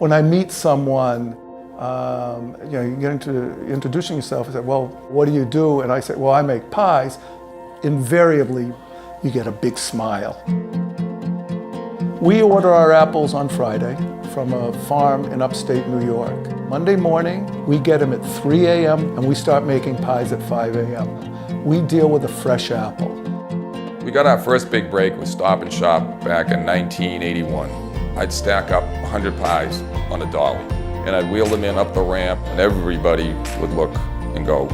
When I meet someone, you get into introducing yourself and say, well, what do you do? And I say, well, I make pies. Invariably, you get a big smile. We order our apples on Friday from a farm in upstate New York. Monday morning, we get them at 3 a.m. and we start making pies at 5 a.m. We deal with a fresh apple. We got our first big break with Stop and Shop back in 1981. I'd stack up 100 pies on a dolly, and I'd wheel them in up the ramp, and everybody would look and go,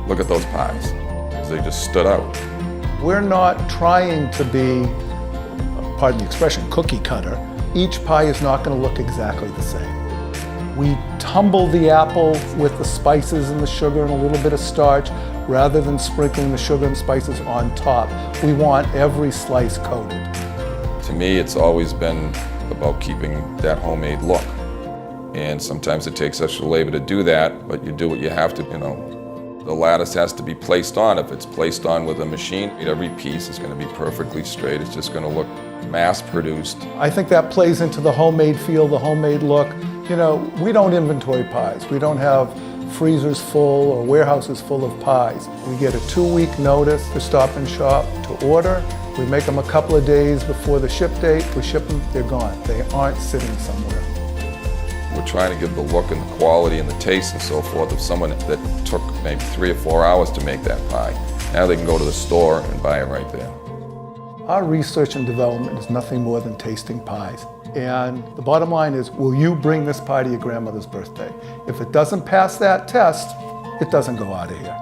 look at those pies, because they just stood out. We're not trying to be, pardon the expression, cookie cutter. Each pie is not going to look exactly the same. We tumble the apple with the spices and the sugar and a little bit of starch rather than sprinkling the sugar and spices on top. We want every slice coated. To me, it's always been about keeping that homemade look. And sometimes it takes extra labor to do that, but you do what you have to, The lattice has to be placed on. If it's placed on with a machine, every piece is going to be perfectly straight. It's just going to look mass-produced. I think that plays into the homemade feel, the homemade look. We don't inventory pies. We don't have freezers full or warehouses full of pies. We get a 2-week notice to Stop and Shop to order. We make them a couple of days before the ship date. We ship them, they're gone. They aren't sitting somewhere. We're trying to give the look and the quality and the taste and so forth of someone that took maybe 3 or 4 hours to make that pie. Now they can go to the store and buy it right there. Our research and development is nothing more than tasting pies. And the bottom line is, will you bring this pie to your grandmother's birthday? If it doesn't pass that test, it doesn't go out of here.